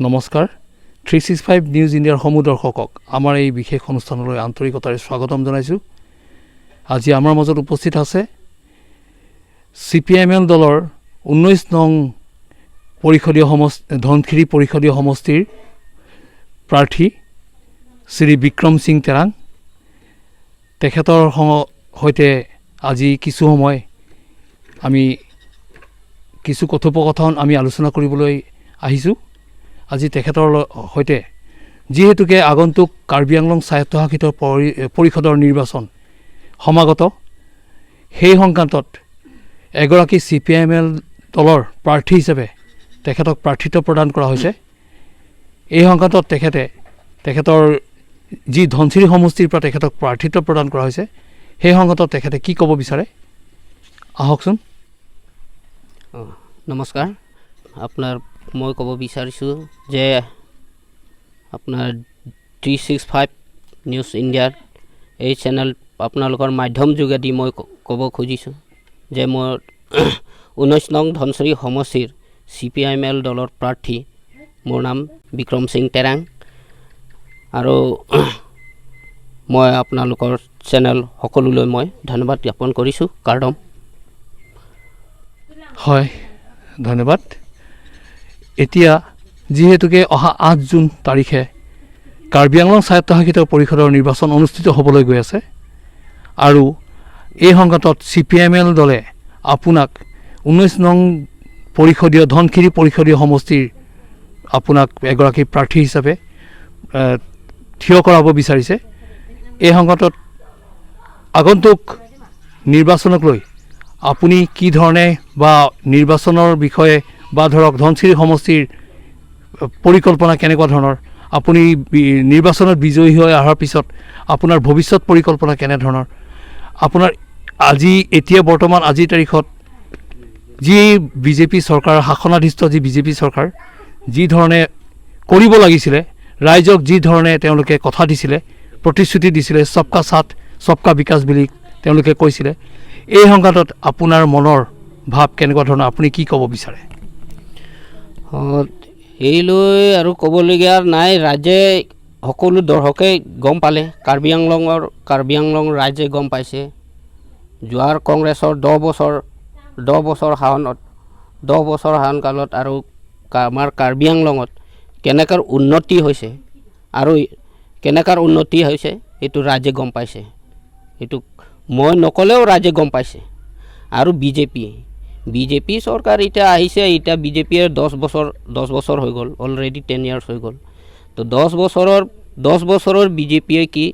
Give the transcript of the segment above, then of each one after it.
নমস্কাৰ 365 নিউজ ইণ্ডিয়াৰ সমুদৰ্শকক আমাৰ এই বিশেষ অনুষ্ঠানলৈ আন্তৰিকতাৰে স্বাগতম জনাইছোঁ। আজি আমাৰ মাজত উপস্থিত আছে CPML দলৰ 19 নং পৰিষদীয় ধনখিৰি পৰিষদীয় সমষ্টিৰ প্ৰাৰ্থী শ্ৰী বিক্ৰম সিং তেৰাং। তেখেতৰ সৈতে আজি কিছু সময় আমি কিছু কথোপকথন আমি আলোচনা কৰিবলৈ আহিছোঁ। আজি তেখেতৰ সৈতে যিহেতুকে আগন্তুক কাৰ্বি আংলং স্বায়ত্তশাসিত পৰিষদৰ নিৰ্বাচন সমাগত, সেই সংক্ৰান্তত এগৰাকী CPML দলৰ প্ৰাৰ্থী হিচাপে তেখেতক প্ৰাৰ্থিত্ব প্ৰদান কৰা হৈছে। এই সংক্ৰান্তত তেখেতৰ যি ধনচিৰি সমষ্টিৰ পৰা তেখেতক প্ৰাৰ্থিত্ব প্ৰদান কৰা হৈছে, সেই সংক্ৰান্তত তেখেতে কি ক'ব বিচাৰে আহকচোন। নমস্কাৰ, আপোনাৰ মই ক'ব বিচাৰিছোঁ যে আপোনাৰ 365 নিউজ ইণ্ডিয়াৰ এই চেনেল আপোনালোকৰ মাধ্যম যোগেদি মই ক'ব খুজিছোঁ যে মই 19 নং ধনচিৰি সমষ্টিৰ CPML দলৰ প্ৰাৰ্থী। মোৰ নাম বিক্ৰম সিং তেৰাং আৰু মই আপোনালোকৰ চেনেল সকলোলৈ মই ধন্যবাদ জ্ঞাপন কৰিছোঁ। কাৰ্ডম। হয়, ধন্যবাদ। এতিয়া যিহেতুকে অহা 8 জুন তাৰিখে কাৰ্বি আংলং স্বায়ত্তশাসিত পৰিষদৰ নিৰ্বাচন অনুষ্ঠিত হ'বলৈ গৈ আছে আৰু এই সংক্ৰান্তত CPML দলে আপোনাক 19 নং ধনখিৰি পৰিষদীয় সমষ্টিৰ আপোনাক এগৰাকী প্ৰাৰ্থী হিচাপে থিয় কৰাব বিচাৰিছে। এই সংক্ৰান্তত আগন্তুক নিৰ্বাচনক লৈ আপুনি কি ধৰণে বা নিৰ্বাচনৰ বিষয়ে বা ধৰক ধনচিৰি সমষ্টিৰ পৰিকল্পনা কেনেকুৱা ধৰণৰ, আপুনি নিৰ্বাচনত বিজয়ী হৈ অহাৰ পিছত আপোনাৰ ভৱিষ্যত পৰিকল্পনা কেনেধৰণৰ, আপোনাৰ এতিয়া বৰ্তমান আজিৰ তাৰিখত যি BJP চৰকাৰ শাসনাধীষ্ঠ যি BJP চৰকাৰ যি ধৰণে কৰিব লাগিছিলে, ৰাইজক যি ধৰণে তেওঁলোকে কথা দিছিলে, প্ৰতিশ্ৰুতি দিছিলে, সবকা সাথ সবকা বিকাশ বুলি তেওঁলোকে কৈছিলে, এই সংক্ৰান্তত আপোনাৰ মনৰ ভাৱ কেনেকুৱা ধৰণৰ, আপুনি কি ক'ব বিচাৰে? এই লৈ আৰু ক'বলগীয়া নাই। ৰাইজে সকলো দৰ্শকে গম পালে, কাৰ্বি আংলং ৰাইজে গম পাইছে। যোৱাৰ কংগ্ৰেছৰ 10 বছৰ শাসনকালত আৰু আমাৰ কাৰ্বি আংলঙত কেনেকৈ উন্নতি হৈছে আৰু এইটো ৰাইজে গম পাইছে। এইটো মই নক'লেও ৰাইজে গম পাইছে। আৰু BJP চৰকাৰ এতিয়া আহিছে, এতিয়া BJPৰ 10 বছৰ হৈ গ'ল, অলৰেডি 10 years হৈ গ'ল। তো 10 বছৰৰ BJPয়ে কি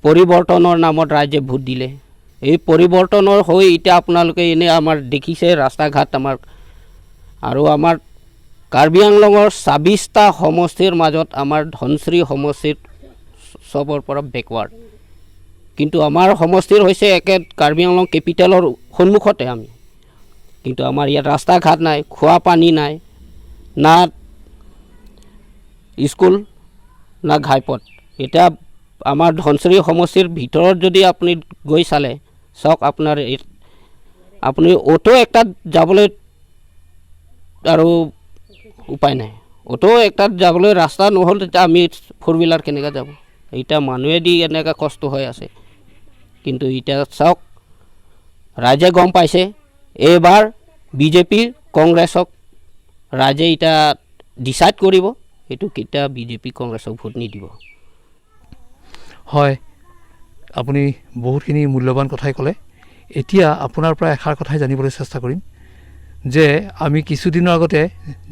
পৰিৱৰ্তনৰ নামত ৰাইজে ভোট দিলে। এই পৰিৱৰ্তনৰ হৈ এতিয়া আপোনালোকে এনে আমাৰ দেখিছে ৰাস্তা ঘাট আৰু আমাৰ কাৰ্বি আংলঙৰ 26টা সমষ্টিৰ মাজত আমাৰ ধনচিৰি সমষ্টিৰ চবৰ পৰা বেকৱাৰ্ড। কিন্তু আমাৰ সমষ্টিৰ হৈছে কাৰ্বি আংলং কেপিটেলৰ সন্মুখতে আমি, কিন্তু আমাৰ ইয়াত ৰাস্তা ঘাট নাই, খোৱা পানী নাই, না স্কুল না ঘাইপথ। এতিয়া আমাৰ ধনচিৰি সমষ্টিৰ ভিতৰত যদি আপুনি গৈ চালে চাওক, আপুনি অটো এটাত যাবলৈ আৰু উপায় নাই। অটো এটাত যাবলৈ ৰাস্তা নহ'ল, তেতিয়া আমি 4 হুইলাৰ কেনেকৈ যাব? এতিয়া মানুহেদি এনেকৈ কষ্ট হৈ আছে। কিন্তু এতিয়া চাওক, ৰাইজে গম পাইছে এইবাৰ BJP কংগ্ৰেছক ৰাইজে এতিয়া ডিচাইড কৰিব, এইটো কেতিয়া BJP কংগ্ৰেছক ভোট নিদিব। হয়, আপুনি বহুতখিনি মূল্যৱান কথাই ক'লে। এতিয়া আপোনাৰ পৰা এষাৰ কথাই জানিবলৈ চেষ্টা কৰিম যে আমি কিছুদিনৰ আগতে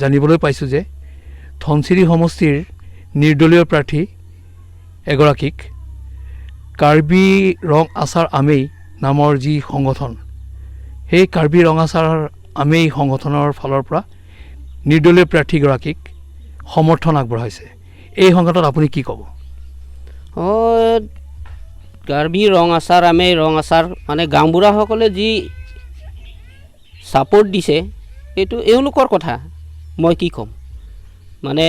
জানিবলৈ পাইছোঁ যে ধনচিৰি সমষ্টিৰ নিৰ্দলীয় প্ৰাৰ্থী এগৰাকীক কাৰ্বি ৰং আচাৰ আমেই নামৰ যি সংগঠন, সেই কাৰ্বি ৰং আচাৰ আমেই সংগঠনৰ ফালৰ পৰা নিৰ্দলীয় প্ৰাৰ্থীগৰাকীক সমৰ্থন আগবঢ়াইছে। এই সংক্ৰান্তত আপুনি কি ক'ব? কাৰ্বি ৰং আচাৰ মানে গাঁওবুঢ়াসকলে যি ছাপোৰ্ট দিছে, এইটো এওঁলোকৰ কথা, মই কি ক'ম। মানে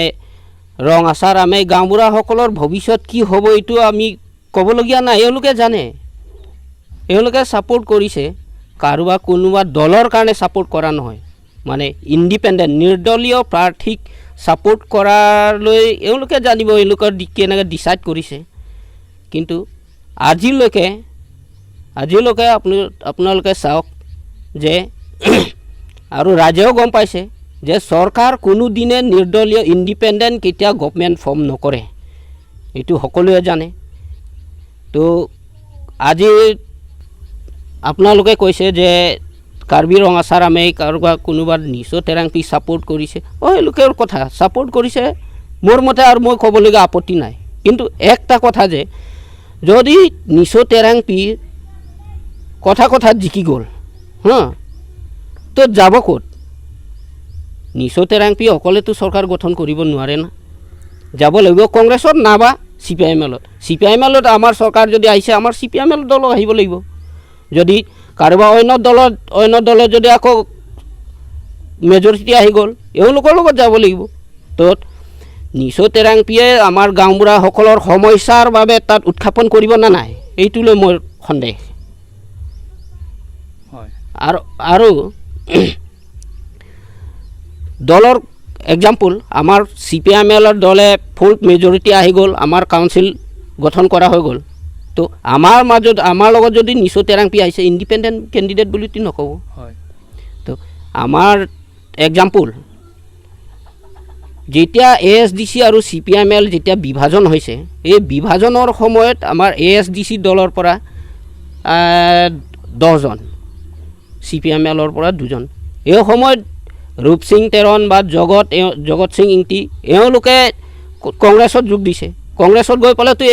ৰং আচাৰ গাঁওবুঢ়াসকলৰ ভৱিষ্যত কি হ'ব এইটো আমি ক'বলগীয়া নাই, এওঁলোকে জানে। এওঁলোকে ছাপোৰ্ট কৰিছে, কোনোবা দলৰ কাৰণে ছাপোৰ্ট কৰা নহয়, মানে ইণ্ডিপেণ্ডেণ্ট নিৰ্দলীয় প্ৰাৰ্থীক ছাপোৰ্ট কৰালৈ এওঁলোকে জানিব এওঁলোকৰ কেনেকৈ ডিচাইড কৰিছে কিন্তু আজিলৈকে আপোনালোকে চাওক যে আৰু ৰাইজেও গম পাইছে যে চৰকাৰ কোনোদিনে নিৰ্দলীয় ইণ্ডিপেণ্ডেণ্ট কেতিয়া গভৰ্ণমেণ্ট ফৰ্ম নকৰে এইটো সকলোৱে জানে তো আজি আপোনালোকে কৈছে যে কাৰ্বি ৰঙাচাৰ আমি কাৰোবাৰ কোনোবা নিচো তেৰাং পি ছাপোৰ্ট কৰিছে এওঁলোকৰ কথা ছাপোৰ্ট কৰিছে মোৰ মতে আৰু মই ক'বলগীয়া আপত্তি নাই কিন্তু একটা কথা যে যদি নিচো তেৰাং পি কথাত জিকি গ'ল তো যাব ক'ত নিচো তেৰাং পি অকলেতো চৰকাৰ গঠন কৰিব নোৱাৰে না যাব লাগিব কংগ্ৰেছত নাবা CPIML আমাৰ চৰকাৰ যদি আহিছে আমাৰ CPIML দল আহিব লাগিব যদি কাৰোবাৰ অন্য দলত যদি আকৌ মেজৰিটি আহি গ'ল এওঁলোকৰ লগত যাব লাগিব তো নিচো তেৰাং পিয়ে আমাৰ গাঁওবুঢ়াসকলৰ সমস্যাৰ বাবে তাত উত্থাপন কৰিব না নাই এইটোলৈ মোৰ সন্দেহ আৰু দলৰ এক্সাম্পল আমাৰ CPIML দলে ফুল মেজৰিটি আহি গ'ল আমাৰ কাউন্সিল গঠন কৰা হৈ গ'ল তো আমাৰ লগত যদি নিচো তেৰাং পি আহিছে ইণ্ডিপেণ্ডেণ্ট কেণ্ডিডেট বুলিতো নক'ব তো আমাৰ এক্সাম্পল যেতিয়া ASDC আৰু CPIML যেতিয়া বিভাজন হৈছে এই বিভাজনৰ সময়ত আমাৰ ASDC দলৰ পৰা 10জন CPIMLৰ পৰা 2জন এই সময়ত ৰূপ সিং তেৰণ বা জগত সিং ইংতি এওঁলোকে কংগ্ৰেছত যোগ দিছে কংগ্ৰেছত গৈ পেলাইতো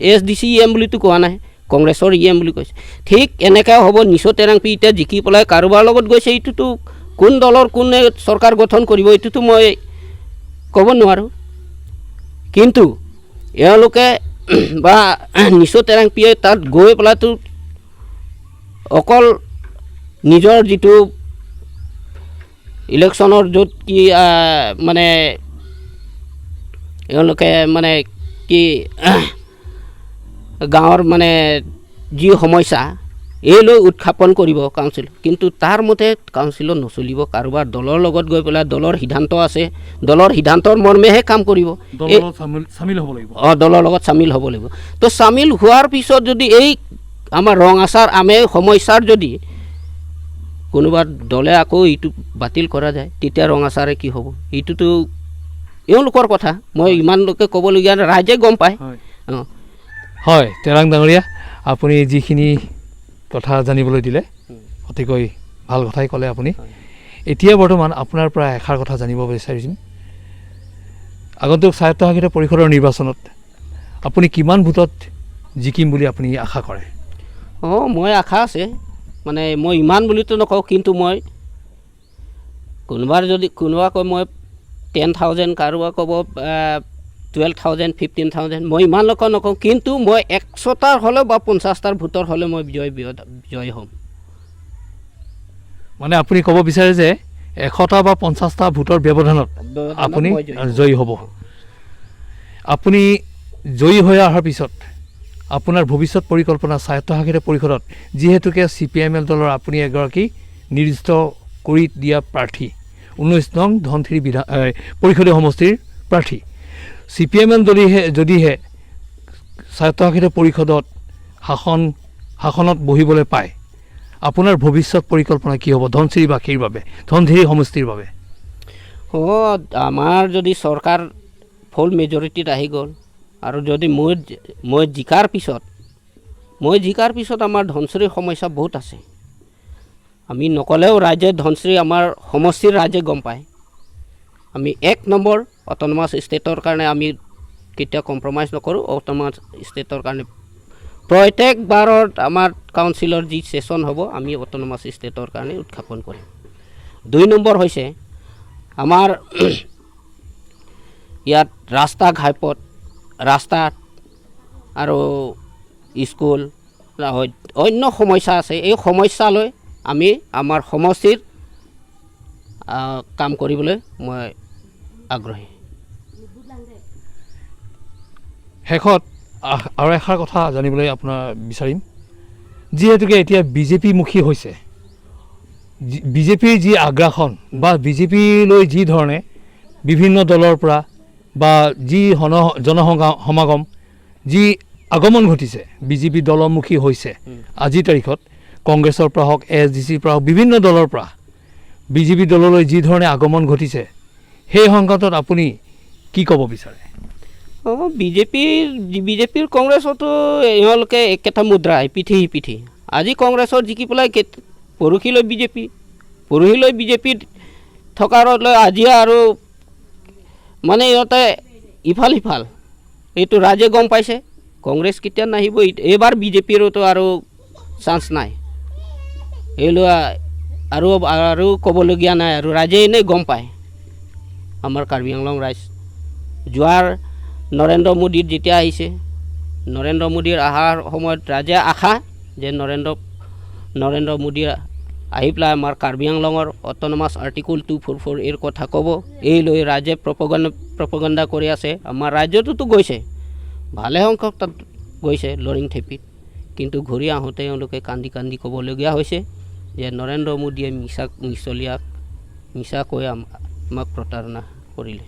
ASDC EM বুলিতো কোৱা নাই কংগ্ৰেছৰ EM বুলি কৈছে ঠিক এনেকৈ হ'ব নিচো তেৰাং পি এতিয়া জিকি পেলাই কাৰোবাৰ লগত গৈছে এইটোতো কোন দলৰ কোনে চৰকাৰ গঠন কৰিব এইটোতো মই ক'ব নোৱাৰোঁ কিন্তু এওঁলোকে বা নিচো তেৰাং পিয়ে তাত গৈ পেলাইতো অকল নিজৰ যিটো ইলেকশ্যনৰ য'ত কি মানে এওঁলোকে মানে কি গাঁৱৰ মানে যি সমস্যা এইলৈ উত্থাপন কৰিব কাউন্সিল কিন্তু তাৰ মতে কাউন্সিলত নচলিব কাৰোবাৰ দলৰ লগত গৈ পেলাই দলৰ সিদ্ধান্ত আছে দলৰ সিদ্ধান্তৰ মৰ্মেহে কাম কৰিব দলৰ লগত চামিল হ'ব লাগিব তো চামিল হোৱাৰ পিছত যদি এই আমাৰ ৰঙাচাৰ আমে সমস্যাৰ যদি কোনোবা দলে আকৌ এইটো বাতিল কৰা যায় তেতিয়া ৰঙাচাৰে কি হ'ব এইটোতো এওঁলোকৰ কথা মই ইমানলৈকে ক'বলগীয়া ৰাইজে গম পায় হয় তেৰাং ডাঙৰীয়া আপুনি যিখিনি কথা জানিবলৈ দিলে অতিকৈ ভাল কথাই ক'লে আপুনি এতিয়া বৰ্তমান আপোনাৰ পৰা এষাৰ কথা জানিব বিচাৰিম আগন্তুক স্বায়ত্তশাসিত পৰিষদৰ নিৰ্বাচনত আপুনি কিমান ভোটত জিকিম বুলি আপুনি আশা কৰে মই আশা আছে মানে মই ইমান বুলিতো নকওঁ কিন্তু মই কোনোবা কয় মই 10,000 কাৰোবাৰ ক'ব 12,000 15,000 মই ইমানলৈকে নকওঁ কিন্তু মই 100টাৰ হ'লেও বা 50টাৰ ভোটৰ হ'লে মই জয় হ'ম মানে আপুনি ক'ব বিচাৰে যে 100টা বা 50টা ভোটৰ ব্যৱধানত আপুনি জয়ী হ'ব আপুনি জয়ী হৈ অহাৰ পিছত আপোনাৰ ভৱিষ্যত পৰিকল্পনা স্বায়ত্তশাসিত পৰিষদত যিহেতুকে CPIML দলৰ আপুনি এগৰাকী নিৰ্দিষ্ট কৰি দিয়া প্ৰাৰ্থী 19 নং ধনশিৰি পৰিষদীয় সমষ্টিৰ প্ৰাৰ্থী CPIML যদিহে স্বায়ত্তশাসিত পৰিষদত শাসনত বহিবলৈ পায় আপোনাৰ ভৱিষ্যত পৰিকল্পনা কি হ'ব ধনশিৰিবাসীৰ বাবে ধনশিৰি সমষ্টিৰ বাবে আমাৰ যদি চৰকাৰ ফুল মেজৰিটিত আহি গ'ল আৰু যদি মই জিকাৰ পিছত আমাৰ ধনশিৰিৰ সমস্যা বহুত আছে আমি নকলেও ৰাইজে ধনশিৰি আমাৰ সমষ্টিৰ ৰাইজে গম পায় আমি 1 নম্বৰ অট'নমাছ ষ্টেটৰ কাৰণে আমি কেতিয়া কম্প্ৰমাইজ নকৰোঁ অট'নমাছ ষ্টেটৰ কাৰণে প্ৰত্যেক বাৰত আমাৰ কাউন্সিলৰ যি সেশন হ'ব আমি অট'নমাছ ষ্টেটৰ কাৰণে উত্থাপন কৰিম 2 নম্বৰ হৈছে আমাৰ ইয়াত ৰাস্তা ঘাইপথ ৰাস্তা আৰু স্কুল অন্য সমস্যা আছে এই সমস্যালৈ আমি আমাৰ সমষ্টিৰ কাম কৰিবলৈ মই আগ্ৰহী শেষত আৰু এষাৰ কথা জানিবলৈ আপোনাৰ বিচাৰিম যিহেতুকে এতিয়া BJP মুখী হৈছে বিজেপিৰ যি আগ্ৰাসন বা বিজেপিলৈ যি ধৰণে বিভিন্ন দলৰ পৰা বা যি জনসমাগম যি আগমন ঘটিছে বিজেপি দলমুখী হৈছে আজিৰ তাৰিখত কংগ্ৰেছৰ পৰা হওক এছডিচিৰ পৰা হওক বিভিন্ন দলৰ পৰা বিজেপি দললৈ যি ধৰণে আগমন ঘটিছে সেই সংকটত আপুনি কি ক'ব বিচাৰে বিজেপিৰ কংগ্ৰেছতো এওঁলোকে একেটা মুদ্ৰা পিঠি আজি কংগ্ৰেছৰ জিকি পেলাই পৰহিলৈ বিজেপি থকাৰলৈ আজি আৰু মানে ইহঁতে ইফাল সিফাল এইটো ৰাইজে গম পাইছে কংগ্ৰেছ কেতিয়া নাহিব এইবাৰ বিজেপিৰতো আৰু চান্স নাই এইলোৱা আৰু ক'বলগীয়া নাই আৰু ৰাইজে এনেই গম পায় আমাৰ কাৰ্বি আংলং ৰাইজ যোৱাৰ নৰেন্দ্ৰ মোদীৰ যেতিয়া আহিছে নৰেন্দ্ৰ মোদীৰ অহাৰ সময়ত ৰাইজে আশা যে নৰেন্দ্ৰ মোদী আহি পেলাই আমাৰ কাৰ্বি আংলঙৰ অট'নমাছ আৰ্টিকল 244 এৰ কথা ক'ব এই লৈ ৰাইজে প্ৰপগণ্ডা কৰি আছে আমাৰ ৰাজ্যটোতো গৈছে ভালে সংখ্যক তাত গৈছে লৰিং থেপিত কিন্তু ঘূৰি আহোঁতে এওঁলোকে কান্দি ক'বলগীয়া হৈছে যে নৰেন্দ্ৰ মোদীয়ে মিছা কৈ আমাক প্ৰতাৰণা কৰিলে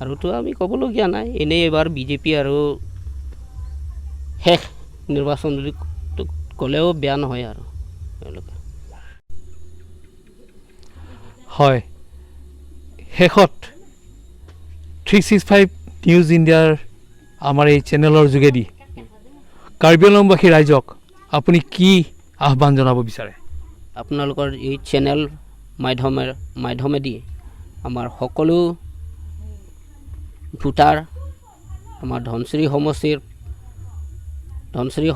আৰুতো আমি ক'বলগীয়া নাই এনেই এবাৰ বিজেপি আৰু শেষ নিৰ্বাচন বুলি ক'লেও বেয়া নহয় আৰু এওঁলোকে হয় শেষত 365 নিউজ ইণ্ডিয়াৰ আমাৰ এই চেনেলৰ যোগেদি কাৰ্বি আংলংবাসী ৰাইজক আপুনি কি আহ্বান জনাব বিচাৰে আপোনালোকৰ এই চেনেল মাধ্যমেদি আমাৰ সকলো ভোটাৰ আমাৰ ধনশ্ৰী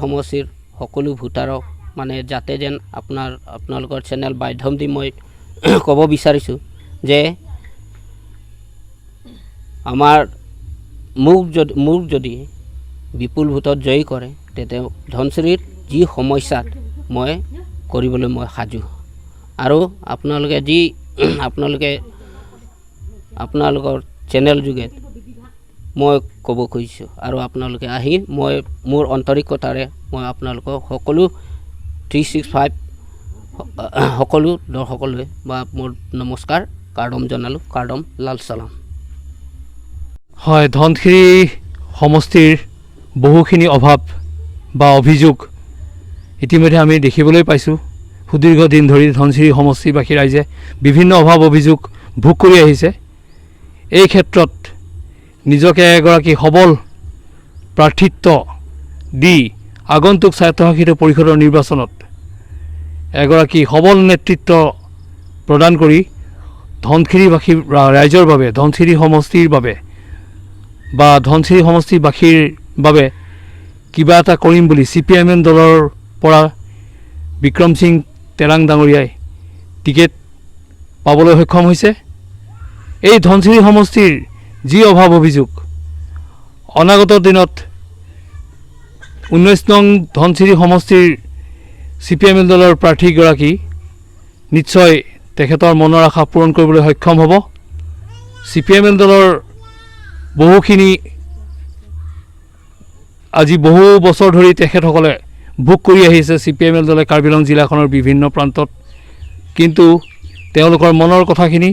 সমষ্টিৰ সকলো ভোটাৰক মানে যাতে যেন আপোনালোকৰ চেনেল মাধ্যম দি মই ক'ব বিচাৰিছোঁ যে মোক যদি বিপুল ভোটত জয়ী কৰে তেতিয়া ধনশ্ৰীৰ যি সমস্যাত মই কৰিবলৈ মই সাজু আৰু আপোনালোকৰ চেনেল যোগে মই ক'ব খুজিছোঁ আৰু আপোনালোকে আহি মই মোৰ আন্তৰিকতাৰে মই আপোনালোকক সকলো 365 সকলো দৰ্শকলৈ বা মোৰ নমস্কাৰ কাৰ্ডম জনালোঁ কাৰ্ডম লাল চালাম হয় ধনশিৰি সমষ্টিৰ বহুখিনি অভাৱ বা অভিযোগ ইতিমধ্যে আমি দেখিবলৈ পাইছোঁ সুদীৰ্ঘ দিন ধৰি ধনশিৰি সমষ্টিবাসী ৰাইজে বিভিন্ন অভাৱ অভিযোগ ভোগ কৰি আহিছে এই ক্ষেত্ৰত নিজকে এগৰাকী সবল প্ৰাৰ্থিত্ব দি আগন্তুক স্বায়ত্তশাসিত পৰিষদৰ নিৰ্বাচনত এগৰাকী সবল নেতৃত্ব প্ৰদান কৰি ধনশিৰিবাসী ৰাইজৰ বাবে ধনশিৰি সমষ্টিৰ বাবে বা ধনশিৰি সমষ্টিবাসীৰ বাবে কিবা এটা কৰিম বুলি CPIM দলৰ পৰা বিক্ৰম সিং তেৰাং ডাঙৰীয়াই টিকেট পাবলৈ সক্ষম হৈছে এই ধনশিৰি সমষ্টিৰ যি অভাৱ অভিযোগ অনাগত দিনত 19 নং ধনশিৰি সমষ্টিৰ CPIM দলৰ প্ৰাৰ্থীগৰাকী নিশ্চয় তেখেতৰ মনৰ আশা পূৰণ কৰিবলৈ সক্ষম হ'ব CPIM দলৰ বহুখিনি আজি বহু বছৰ ধৰি তেখেতসকলে ভোগ কৰি আহিছে CPIM দলে কাৰ্বি আংলং জিলাখনৰ বিভিন্ন প্ৰান্তত কিন্তু তেওঁলোকৰ মনৰ কথাখিনি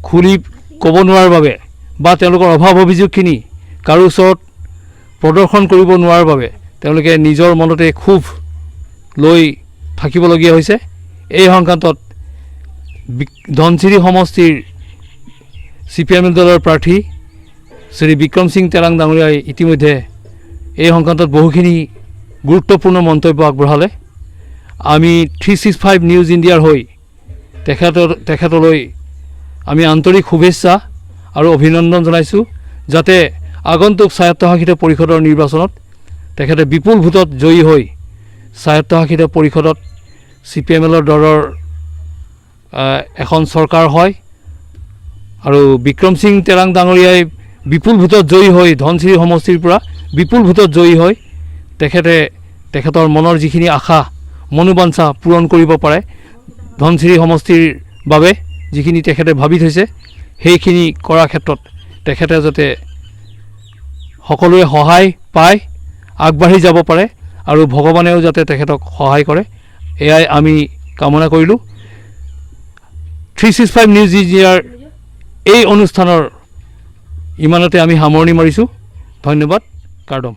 খুলি ক'ব নোৱাৰাৰ বাবে বা তেওঁলোকৰ অভাৱ অভিযোগখিনি কাৰো ওচৰত প্ৰদৰ্শন কৰিব নোৱাৰাৰ বাবে তেওঁলোকে নিজৰ মনতে খুব লৈ থাকিবলগীয়া হৈছে এই সংক্ৰান্তত ধনশিৰি সমষ্টিৰ CPIM দলৰ প্ৰাৰ্থী শ্ৰী বিক্ৰম সিং তেৰাং ডাঙৰীয়াই ইতিমধ্যে এই সংক্ৰান্তত বহুখিনি গুৰুত্বপূৰ্ণ মন্তব্য আগবঢ়ালে আমি 365 নিউজ ইণ্ডিয়াৰ হৈ তেখেতলৈ আমি আন্তৰিক শুভেচ্ছা আৰু অভিনন্দন জনাইছোঁ যাতে আগন্তুক স্বায়ত্তশাসিত পৰিষদৰ নিৰ্বাচনত তেখেতে বিপুল ভোটত জয়ী হৈ স্বায়ত্তশাসিত পৰিষদত CPIM দলৰ এখন চৰকাৰ হয় আৰু বিক্ৰম সিং তেৰাং ডাঙৰীয়াই বিপুল ভোটত জয়ী হৈ ধনশিৰি সমষ্টিৰ পৰা বিপুল ভোটত জয়ী হৈ তেখেতৰ মনৰ যিখিনি আশা মনোবাঞ্ছা পূৰণ কৰিব পাৰে ধনশিৰি সমষ্টিৰ বাবে যিখিনি তেখেতে ভাবি থৈছে সেইখিনি কৰাৰ ক্ষেত্ৰত তেখেতে যাতে সকলোৱে সহায় পায় আগবাঢ়ি যাব পাৰে আৰু ভগৱানেও যাতে তেখেতক সহায় কৰে এয়াই আমি কামনা কৰিলোঁ। 365 নিউজ ইয়াৰ এই অনুষ্ঠানৰ ইমানতে আমি সামৰণি মাৰিছোঁ। ধন্যবাদ। কাৰ্ডম।